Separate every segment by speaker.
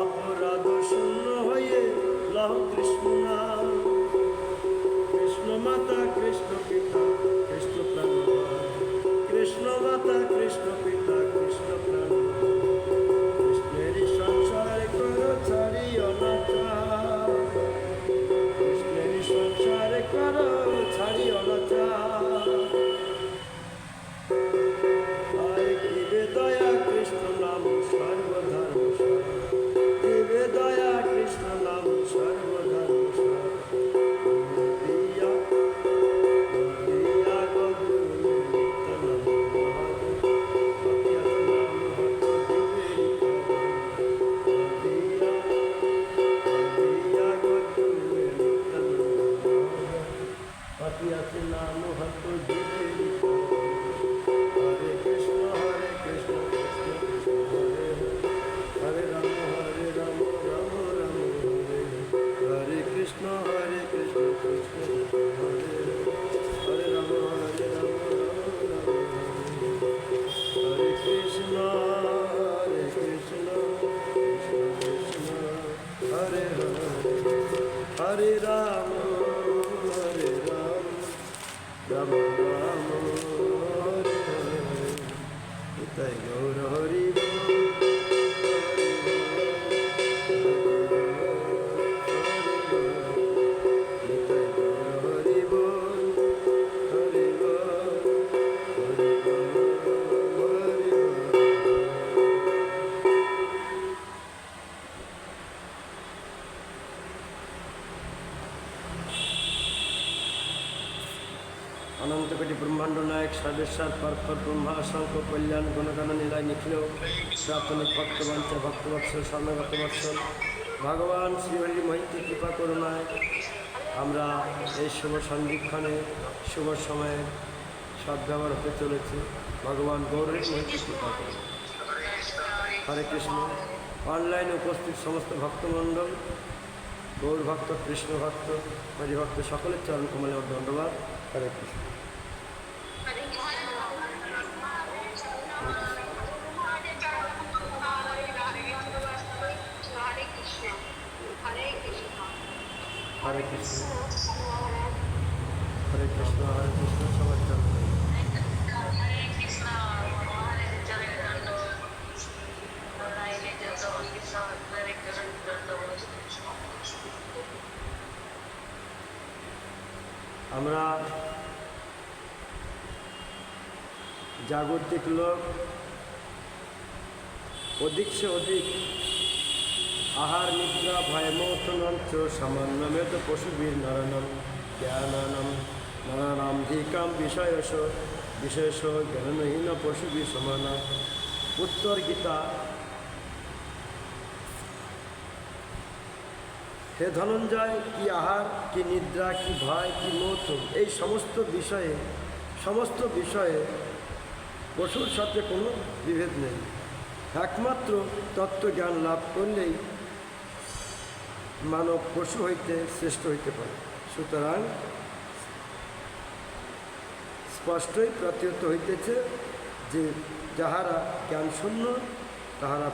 Speaker 1: অপরাধ শূন্য হয়ে লহ কৃষ্ণ নাম। কৃষ্ণ মাতা কৃষ্ণ পিতা কৃষ্ণ প্রাণ, কৃষ্ণ মাতা কৃষ্ণ পিতা কৃষ্ণ প্রাণ। কৃষ্ণেরই সংসার করো ছাড়ি অনাচার, কৃষ্ণেরই সংসার করো ছাড়ি অনাচার। আয় দিবে দয়া কৃষ্ণ নাম সর্বধর্ম সার, দিবে দয়া কৃষ্ণ নাম সর্বধর্ম সার। দিয়া দিয়া গরু নিত্যানন্দ পাতিয়াত নাম হত দিবে দিয়া দিয়া গরু নিত্যানন্দ পাতিয়াত নাম হত দিবে। হরে কৃষ্ণ কৃষ্ণ কৃষ্ণ হরে হরে, হরে রাম রাম রাম হরে হরে। কৃষ্ণ কৃষ্ণ কৃষ্ণ হরে হরে, রাম রাম রাম হরে। কৃষ্ণ কৃষ্ণ কৃষ্ণ হরে হরে, হরে রাম রাম রাম হরে হরে। নিতাই গৌর হরি নিতাই গৌর হরি বল, হরি বল, হরি বল, হরি বল। অনন্ত কোটি ব্রহ্মাণ্ড নায়ক সর্বেশ্বর পরপর ব্রহ্মা শঙ্কর কল্যাণ গণগণ নীলায় নিখিল প্রাথমিক ভক্তবঞ্চ ভক্তবৎসল স্বর্ণগত বৎসল ভগবান শ্রীহরি মহিত কৃপা করুণায় আমরা এই শুভ সন্ধিক্ষণে শুভ সময়ে সদ্ব্যবহার হতে চলেছি। ভগবান গৌরের মহিত কৃপা করুন। হরে কৃষ্ণ। অনলাইনে উপস্থিত সমস্ত ভক্তমণ্ডল, গৌর ভক্ত, কৃষ্ণ ভক্ত, হরিভক্ত সকলের চরণ কমলে ধন্যবাদ। হরে কৃষ্ণ। হরে কৃষ্ণ হরে কৃষ্ণ হরে কৃষ্ণ সবার চরণ। আমরা জাগতিক লোক অধিক সে অধিক আহার নিদ্রা ভয়মোথনঞ্চ সামান্যমেত পশুবীর নরনম জ্ঞানানম নানানামধিকাম বিষয়স বিশেষ জ্ঞানহীন পশুবীর সমান। উত্তর গীতা। হে ধনঞ্জয়, কি আহার, কি নিদ্রা, কি ভয়, কি মৌথন, এই সমস্ত বিষয়ে পশুর সাথে কোনো বিভেদ নেই। একমাত্র তত্ত্বজ্ঞান লাভ করলেই মানব পশু হইতে শ্রেষ্ঠ হইতে পারে। সুতরাং স্পষ্টই প্রতীয়ত হইতেছে যে যাহারা জ্ঞানশূন্য তাহারা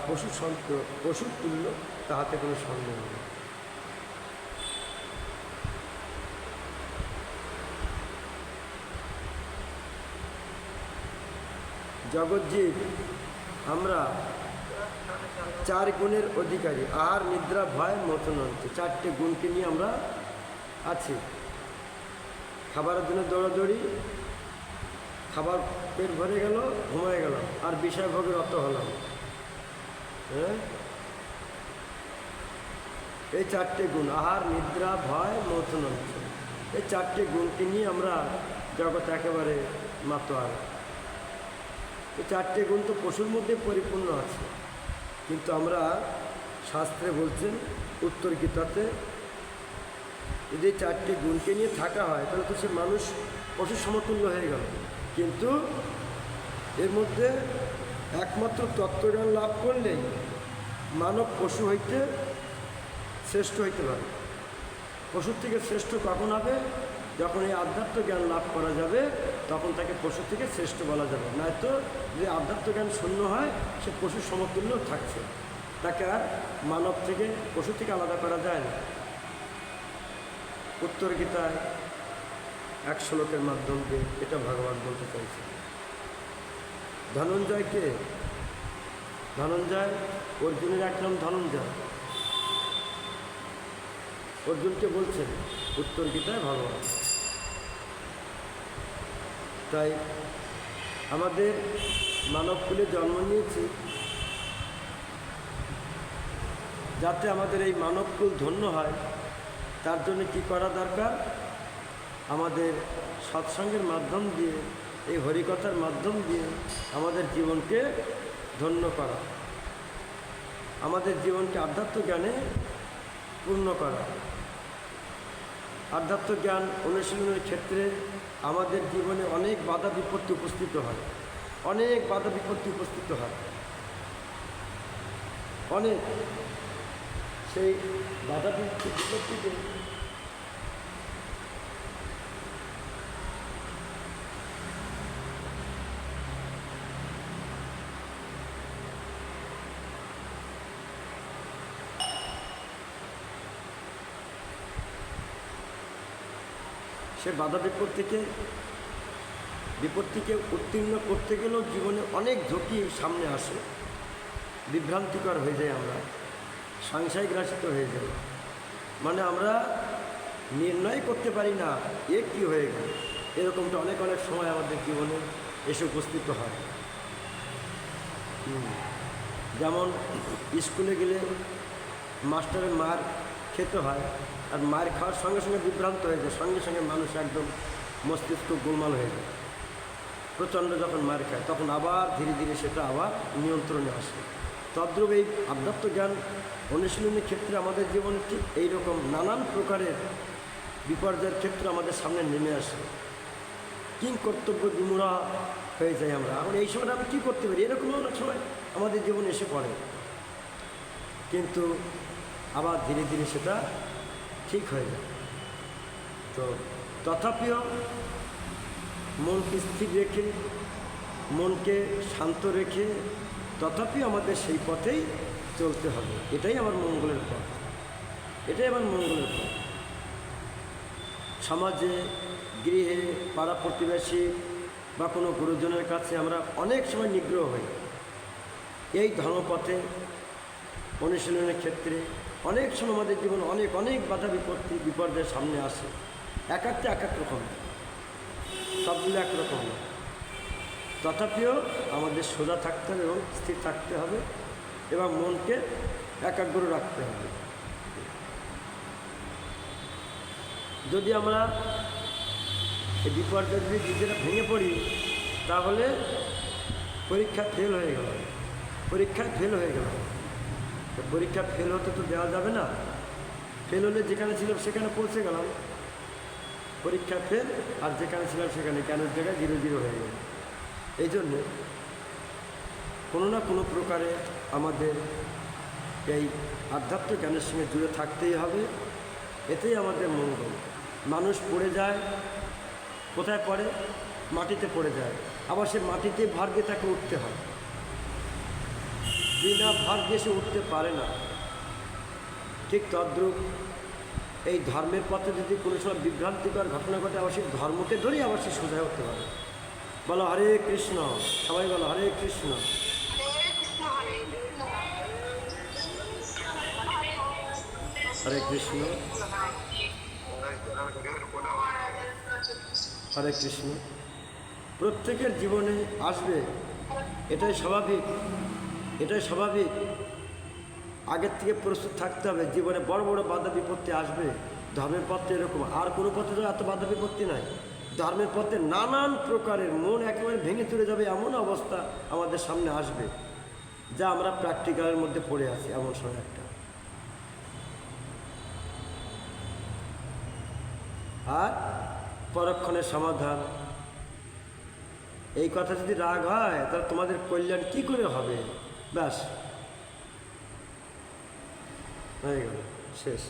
Speaker 1: পশুর তুল্য, তাহাতে কোনো সন্দেহ নেই। জগজ্জীব আমরা 4 গুণের অধিকারী। আহার নিদ্রা ভয় মথনঞ্চ, 4টে গুণকে নিয়ে আমরা আছি। খাবারের জন্য দৌড়াদৌড়ি, খাবার পেট ভরে গেল, ঘুমায় গেল, আর বিষয় ভোগের অত হলাম। হ্যাঁ, এই 4টে গুণ আহার নিদ্রা ভয় মথনঞ্চ, এই 4টে গুণকে নিয়ে আমরা জগৎ একেবারে মাতোয়ার। এই 4টে গুণ তো পশুর মধ্যে পরিপূর্ণ আছে, কিন্তু আমরা শাস্ত্রে বলছেন উত্তর গীতাতে যদি 4টে গুণকে নিয়ে থাকা হয় তাহলে তো সে মানুষ পশুর সমতুল্য হয়ে গেল। কিন্তু এর মধ্যে একমাত্র তত্ত্বজ্ঞান লাভ করলেই মানব পশু হইতে শ্রেষ্ঠ হইতে পারে। পশুর থেকে শ্রেষ্ঠ কখন হবে? যখন এই আধ্যাত্ম জ্ঞান লাভ করা যাবে তখন তাকে পশু থেকে শ্রেষ্ঠ বলা যাবে। নয়তো যদি আধ্যাত্ম জ্ঞান শূন্য হয় সে পশুর সমতুল্য থাকছে। তাকে আর মানব থেকে পশু থেকে আলাদা করা যায় না। উত্তর গীতায় 1 শ্লোকের মাধ্যম দিয়ে এটা ভগবান বলতে চাইছে। ধনঞ্জয়কে, ধনঞ্জয় অর্জুনের এক নাম ধনঞ্জয়, অর্জুনকে বলছেন উত্তর গীতায় ভগবান। তাই আমাদের মানবকুলে জন্ম নিয়েছি যাতে আমাদের এই মানবকুল ধন্য হয়। তার জন্য কি করা দরকার? আমাদের সৎসঙ্গের মাধ্যম দিয়ে, এই হরিকথার মাধ্যম দিয়ে আমাদের জীবনকে ধন্য করা, আমাদের জীবনকে আধ্যাত্ম জ্ঞানে পূর্ণ করা। আধ্যাত্ম জ্ঞান অনুশীলনের ক্ষেত্রে আমাদের জীবনে অনেক বাধা বিপত্তি উপস্থিত হয়, অনেক বাধা বিপত্তি উপস্থিত হয়, অনেক। সেই বাধা বিপত্তিকে সে বাধা বিপত্তিকে উত্তীর্ণ করতে গেলেও জীবনে অনেক ঝুঁকি সামনে আসে, বিভ্রান্তিকর হয়ে যায়, আমরা সংশয় গ্রাসিত হয়ে যাই। মানে আমরা নির্ণয় করতে পারি না এ কী হয়ে গেল। এরকমটা অনেক অনেক সময় আমাদের জীবনে এসে উপস্থিত হয়। যেমন স্কুলে গেলে মাস্টারের মার খেতে হয়, আর মার খাওয়ার সঙ্গে সঙ্গে বিভ্রান্ত হয়ে যায়, সঙ্গে সঙ্গে মানুষ একদম মস্তিষ্ক গোলমাল হয়ে যায়। প্রচণ্ড যখন মার খায় তখন আবার ধীরে ধীরে সেটা আবার নিয়ন্ত্রণে আসে। তদ্রূপ এই আধ্যাত্ম জ্ঞান অনুশীলনের ক্ষেত্রে আমাদের জীবনে ঠিক এইরকম নানান প্রকারের বিপর্যয়ের ক্ষেত্রে আমাদের সামনে নেমে আসে। কিং কর্তব্য বিমূঢ় হয়ে যায় আমরা। এখন এই সময় আমি কী করতে পারি, এরকম অনেক সময় আমাদের জীবনে এসে পড়ে, কিন্তু আবার ধীরে ধীরে সেটা ঠিক হয়ে যায়। তো তথাপিও মনকে স্থির রেখে, মনকে শান্ত রেখে তথাপি আমাদের সেই পথেই চলতে হবে। এটাই আমার মঙ্গলের পথ, এটাই আমার মঙ্গলের পথ। সমাজে, গৃহে, পাড়া প্রতিবেশী বা কোনো গুরুজনের কাছে আমরা অনেক সময় নিগ্রহ হই। এই ধর্মপথে অনুশীলনের ক্ষেত্রে অনেক সময় আমাদের জীবনে অনেক অনেক বাধা বিপত্তি বিপর্যয়ের সামনে আসে। এক একটা এক এক রকম, সবগুলো একরকম না। তথাপিও আমাদের সোজা থাকতে হবে এবং স্থির থাকতে হবে এবং মনকে একাগ্র রাখতে হবে। যদি আমরা এই বিপর্যয় যদি নিজেরা ভেঙে পড়ি তাহলে পরীক্ষা ফেল হয়ে গেল, পরীক্ষায় ফেল হয়ে গেল। পরীক্ষা ফেল হতে তো দেওয়া যাবে না। ফেল হলে যেখানে ছিলাম সেখানে পৌঁছে গেলাম, পরীক্ষা ফেল, আর যেখানে ছিলাম সেখানে কেন জায়গায় 0-0 হয়ে গেল। এই জন্যে কোনো না কোনো প্রকারে আমাদের এই আধ্যাত্ম জ্ঞানের সঙ্গে জুড়ে থাকতেই হবে, এতেই আমাদের মঙ্গল। মানুষ পড়ে যায়, কোথায় পড়ে? মাটিতে পড়ে যায়, আবার সে মাটিতে ভার দিয়ে তাকে উঠতে হয়। বিনা ভার দিয়ে সে উঠতে পারে না। ঠিক তদ্রূপ এই ধর্মের পথে যদি কোনো সময় বিভ্রান্তিকর ঘটনা ঘটে, আবার সেই ধর্মকে ধরেই আবার সে সোজা উঠতে পারে। বলো হরে কৃষ্ণ, সবাই বলো হরে কৃষ্ণ। হরে কৃষ্ণ, হরে কৃষ্ণ। প্রত্যেকের জীবনে আসবে, এটাই স্বাভাবিক, এটাই স্বাভাবিক। আগের থেকে প্রস্তুত থাকতে হবে। জীবনে বড় বড় বাধা বিপত্তি আসবে। ধর্মের পথে এরকম, আর কোনো পথে তো এত বাধা বিপত্তি নাই। ধর্মের পথে নানান প্রকারের মন একেবারে ভেঙে চলে যাবে এমন অবস্থা আমাদের সামনে আসবে, যা আমরা প্র্যাকটিক্যালের মধ্যে পড়ে আছি এমন সময় একটা। আর পরক্ষণের সমাধান, এই কথা যদি রাগ হয় তাহলে তোমাদের কল্যাণ কি করে হবে? ব্যাস হয়ে গেল, শেষ।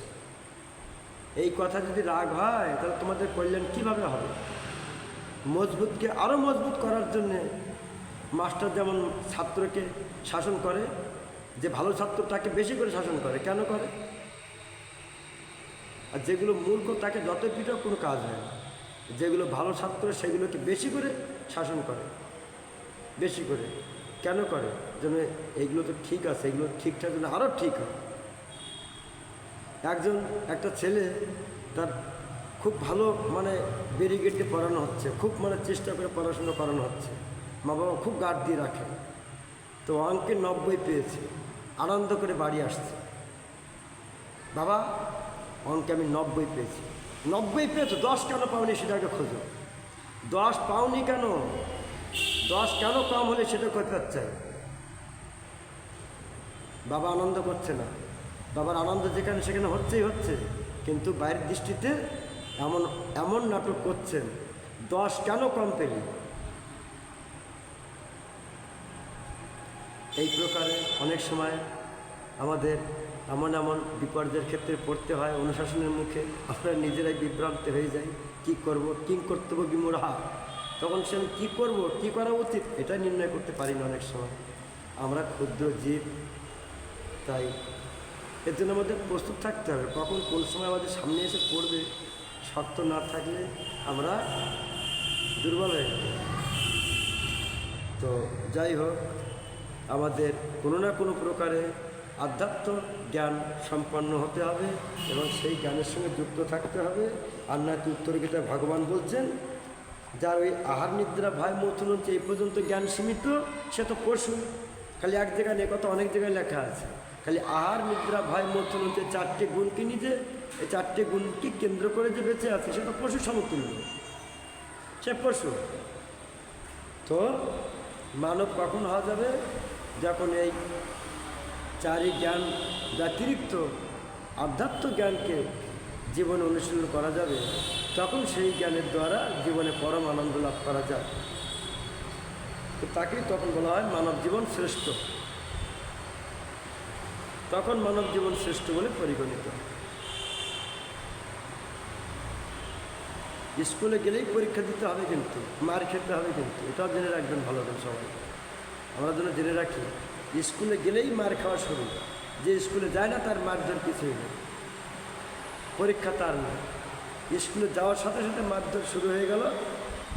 Speaker 1: এই কথা যদি রাগ হয় তাহলে তোমাদের কল্যাণ কিভাবে হবে? মজবুতকে আরও মজবুত করার জন্যে মাস্টার যেমন ছাত্রকে শাসন করে, যে ভালো ছাত্র তাকে বেশি করে শাসন করে। কেন করে? আর যেগুলো মূর্খ তাকে যত পিটাও কোনো কাজ হয় না। যেগুলো ভালো ছাত্র সেগুলোকে বেশি করে শাসন করে, বেশি করে। কেন করে? যেন এইগুলো তো ঠিক আছে, এগুলো ঠিকঠাক যেন আরও ঠিক হয়। একটা ছেলে তার খুব ভালো ব্যারিগেডে পড়ানো হচ্ছে, খুব চেষ্টা করে পড়াশোনা করানো হচ্ছে, মা বাবা খুব গার্ড দিয়ে রাখে। তো অঙ্কে 90 পেয়েছে, আনন্দ করে বাড়ি আসছে, বাবা অঙ্কে আমি 90 পেয়েছি। 90 পেয়েছো, 10 কেন পাওনি সেটাকে খোঁজো। 10 পাওনি কেন, 10 কেন কম হলে সেটা খোঁজতে চাই। বাবা আনন্দ করছে না, বাবার আনন্দ যেখানে সেখানে হচ্ছে, কিন্তু বাইরের দৃষ্টিতে এমন এমন নাটক করছেন, 10 কেন কম পেলি। এই প্রকারে অনেক সময় আমাদের এমন বিপর্যয়ের ক্ষেত্রে পড়তে হয়, অনুশাসনের মুখে আমরা নিজেরাই বিভ্রান্ত হয়ে যাই। কি করব, কিং কর্তব্য বিমূঢ়, তখন সে আমি কী করবো, কী করা উচিত এটা নির্ণয় করতে পারি না অনেক সময়। আমরা ক্ষুদ্র জীব, তাই এর জন্য আমাদের প্রস্তুত থাকতে হবে, কখন কোন সময় আমাদের সামনে এসে পড়বে। শক্ত না থাকলে আমরা দুর্বল হয়ে যাব। তো যাই হোক, আমাদের কোনো না কোনো প্রকারে আধ্যাত্ম জ্ঞান সম্পন্ন হতে হবে এবং সেই জ্ঞানের সঙ্গে যুক্ত থাকতে হবে। আর না কি উত্তর গীতায় ভগবান বলছেন, যার ওই আহার নিদ্রা ভয় মৈথুন হচ্ছে এই পর্যন্ত জ্ঞান সীমিত, সে তো পশু। খালি এক জায়গায় নেই, কথা অনেক জায়গায় লেখা আছে। খালি আহার নিদ্রা ভয় মৈথুন হচ্ছে 4টে গুণকে নিজে, এই 4টে গুণকে কেন্দ্র করে যে বেঁচে আছে সে তো পশু সমতুল্য, সে পশু। তো মানব কখন হওয়া যাবে? যখন এই 4ই জ্ঞান ব্যতিরিক্ত আধ্যাত্ম জ্ঞানকে জীবনে অনুশীলন করা যাবে, তখন সেই জ্ঞানের দ্বারা জীবনে পরম আনন্দ লাভ করা যায়। তো তাকেই তখন বলা হয় মানব জীবন শ্রেষ্ঠ। তখন মানব জীবন শ্রেষ্ঠ বলে পরিগণিত। স্কুলে গেলেই পরীক্ষা দিতে হবে, কিন্তু মার খেতে হবে, কিন্তু এটাও জেনে রাখবেন ভালো করে সবাই। আমরা যেন জেনে রাখি, স্কুলে গেলেই মার খাওয়া শুরু। যে স্কুলে যায় না তার মারধর কিছুই নেই, পরীক্ষা তার না। স্কুলে যাওয়ার সাথে সাথে মারধর শুরু হয়ে গেল,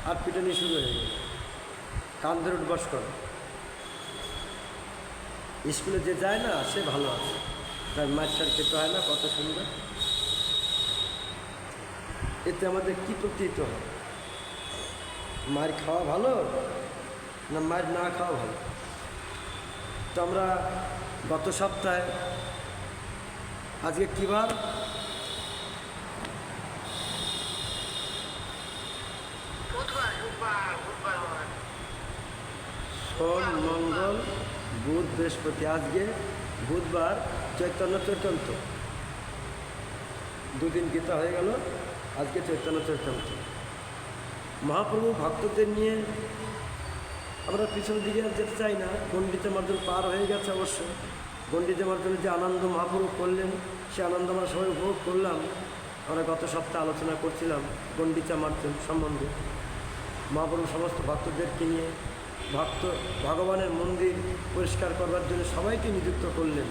Speaker 1: আর পিটানি শুরু হয়ে গেল, কান ধরে উঠবাস করো। স্কুলে যে যায় না সে ভালো আছে, তার মারটার খেতে হয় না। কত সুন্দর। এতে আমাদের কি প্রতীত হয়? মার খাওয়া ভালো না মার না খাওয়া ভালো? তো আমরা গত সপ্তাহে, আজকে কী বার? সোম, মঙ্গল, বুধ, বৃহস্পতি। আজকে বুধবার, চৈতন্য চৈতন্য, দুদিন গীতা হয়ে গেল। আজকে চৈতন্য চৈতন্য। মহাপ্রভু ভক্তদের নিয়ে আমরা পিছনের দিকে যেতে চাই না, গণ্ডিতে মার্জন পার হয়ে গেছে অবশ্য। গণ্ডিতে মার্জনের যে আনন্দ মহাপ্রভু করলেন, সে আনন্দ আমরা সবাই উপভোগ করলাম। আমরা গত সপ্তাহে আলোচনা করছিলাম গণ্ডিচা মার্জন সম্বন্ধে। মহাপ্রভু সমস্ত ভক্তদেরকে নিয়ে ভগবানের মন্দির পরিষ্কার করবার জন্য সবাইকে নিযুক্ত করলেন,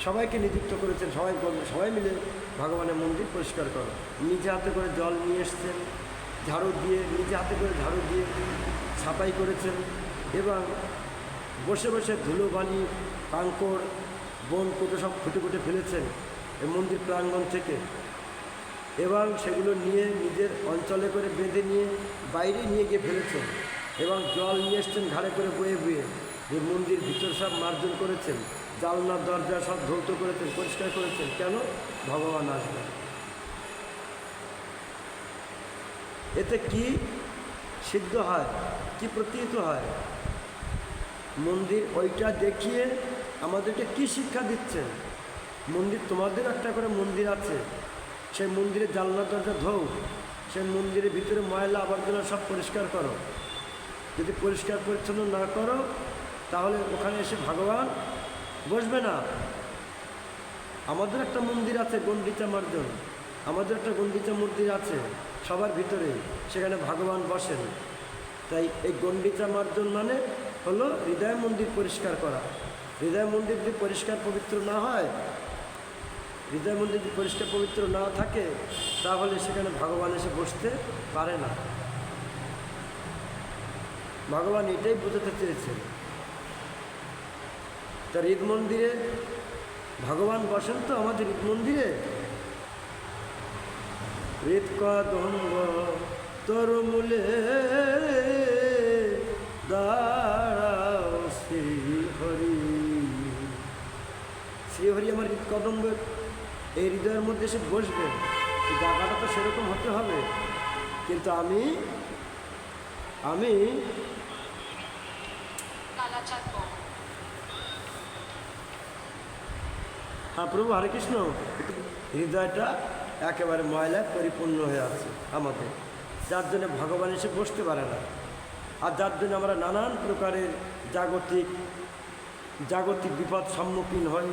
Speaker 1: সবাইকে নিযুক্ত করেছেন। সবাই মিলে ভগবানের মন্দির পরিষ্কার করো। নিজে হাতে করে জল নিয়ে এসছেন, ঝাড়ু দিয়ে, নিজে হাতে করে ঝাড়ু দিয়ে সাফাই করেছেন এবং বসে বসে ধুলোবালি, কাঙ্কড়, বন কুটো সব ফুটে ফুটে ফেলেছেন এই মন্দির প্রাঙ্গণ থেকে, এবং সেগুলো নিয়ে নিজের অঞ্চলে করে বেঁধে নিয়ে বাইরে নিয়ে গিয়ে ফেলেছেন এবং জল নিয়ে এসছেন ঘাড়ে করে বয়ে বয়ে। এই মন্দির ভিতর সব মার্জন করেছেন, জানলা দরজা সব ধৌত করেছেন, পরিষ্কার করেছেন। কেন? ভগবান আসবেন। এতে কি সিদ্ধ হয়, কি প্রতীত হয়? মন্দির ওইটা দেখিয়ে আমাদেরকে কি শিক্ষা দিচ্ছেন? মন্দির, তোমাদের একটা করে মন্দির আছে, সেই মন্দিরে জানলা দরজা ধোও, সেই মন্দিরের ভিতরে ময়লা আবর্জনা সব পরিষ্কার করো। যদি পরিষ্কার পরিচ্ছন্ন না করো তাহলে ওখানে এসে ভগবান বসবে না। আমাদের একটা মন্দির আছে গণ্ডিচা মার্জন, আমাদের একটা গণ্ডিচা মন্দির আছে সবার ভিতরে, সেখানে ভগবান বসেন। তাই এই গণ্ডিচা মার্জন মানে হলো হৃদয় মন্দির পরিষ্কার করা। হৃদয় মন্দির যদি পরিষ্কার পবিত্র না হয়, হৃদয় মন্দির যদি পরিষ্কার পবিত্র না থাকে, তাহলে সেখানে ভগবান এসে বসতে পারে না। ভগবান এটাই বোঝাতে চেয়েছেন। তা হৃদ মন্দিরে ভগবান বসেন তো আমাদের হৃদ মন্দিরে। হৃৎকদম্ব তরমূলে দাঁড়াও শ্রীহরি। শ্রীহরি আমার হৃৎকদম্ব এই হৃদয়ের মধ্যে এসে বসবে। এই জায়গাটা তো সেরকম হতে হবে, কিন্তু আমি হ্যাঁ প্রভু হরে কৃষ্ণ, হৃদয়টা একেবারে ময়লায় পরিপূর্ণ হয়ে আছে আমাদের, যার জন্য ভগবান এসে বসতে পারে না। আর যার জন্য আমরা নানান প্রকারের জাগতিক বিপদ সম্মুখীন হই।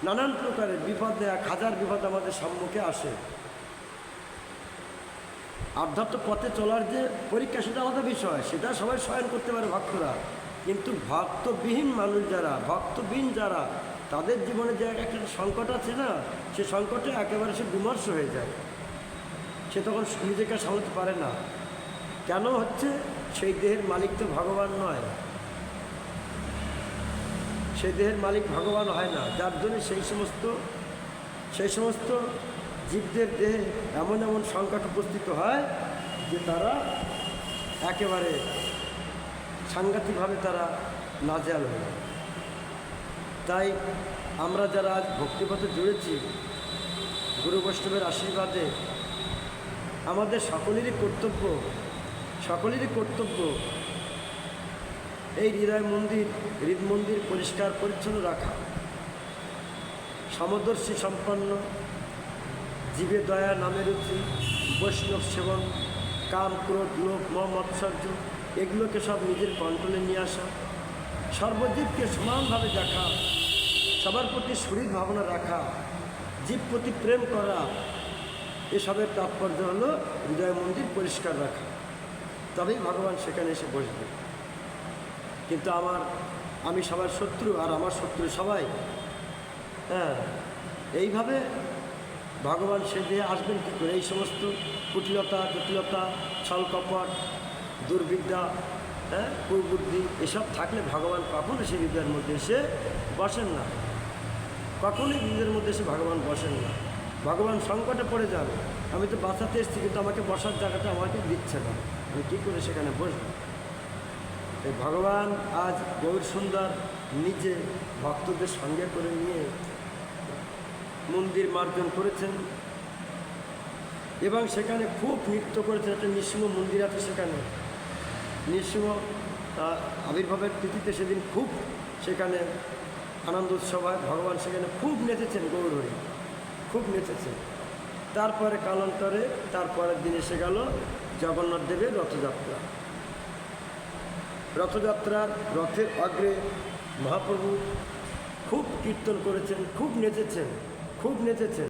Speaker 1: নানান প্রকারের বিপদ, 1000 বিপদ আমাদের সম্মুখে আসে। আধ্যাত্ম পথে চলার যে পরীক্ষা, সেটা আমাদের বিষয়, সেটা সবাই শয়ন করতে পারে ভক্তরা। কিন্তু ভক্তবিহীন মানুষ যারা, ভক্তবিহীন যারা, তাদের জীবনে যে একটা সংকট আছে না, সে সংকটে একেবারে সে বিমর্ষ হয়ে যায়। সে তখন নিজেকে সামলাতে পারে না। কেন হচ্ছে? সেই দেহের মালিক তো ভগবান নয়, সেই দেহের মালিক ভগবান হয় না। যার জন্য সেই সমস্ত জীবদের দেহে এমন এমন সংকট উপস্থিত হয় যে তারা একেবারে সাংঘাতিকভাবে তারা নাজেহাল হয়ে যায়। তাই আমরা যারা আজ ভক্তিপথে জুড়েছি, গুরু বৈষ্ণবের আশীর্বাদে, আমাদের সকলেরই কর্তব্য এই হৃদ মন্দির পরিষ্কার পরিচ্ছন্ন রাখা, সমদর্শী সম্পন্ন, জীবে দয়া নামে রুচি, বৈষ্ণব সেবন, কাম ক্রোধ লোভ মোহ মৎসর্য, এগুলোকে সব নিজের কন্ট্রোলে নিয়ে আসা, সর্বজীবকে সমানভাবে দেখা, সবার প্রতি শরীর ভাবনা রাখা, জীব প্রতি প্রেম করা, এসবের তাৎপর্য হলো হৃদয় মন্দির পরিষ্কার রাখা। তবেই ভগবান সেখানে এসে বসবে। কিন্তু আমি সবার শত্রু, আর আমার শত্রু সবাই। হ্যাঁ, এইভাবে ভগবান সে দিয়ে আসবেন কী করে? এই সমস্ত কুটিলতা, জটিলতা, ছল কপট, দুর্বিদ্যা, কুবুদ্ধি, এসব থাকলে ভগবান কখনো সে হৃদয়ের মধ্যে এসে বসেন না। কখনোই হৃদয়ের মধ্যে এসে ভগবান বসেন না। ভগবান সংকটে পড়ে যান, আমি তো বাঁচাতে এসেছি, কিন্তু আমাকে বসার জায়গাটা আমাকে দিচ্ছে না, আমি কী করে সেখানে বসবো? এই ভগবান আজ গৌর সুন্দর নিজে ভক্তদের সঙ্গে করে নিয়ে মন্দির মার্জন করেছেন এবং সেখানে খুব নৃত্য করেছেন। একটা নৃসিংহ মন্দির আছে সেখানে, নৃসিংহ আবির্ভাবের তিথিতে সেদিন খুব সেখানে আনন্দ উৎসব হয়। ভগবান সেখানে খুব নেচেছেন, গৌর হরি খুব নেচেছেন। তারপরে কালান্তরে তারপরের দিন এসে গেল জগন্নাথ দেবের রথযাত্রার রথের অগ্রে মহাপ্রভু খুব কীর্তন করেছেন, খুব নেচেছেন।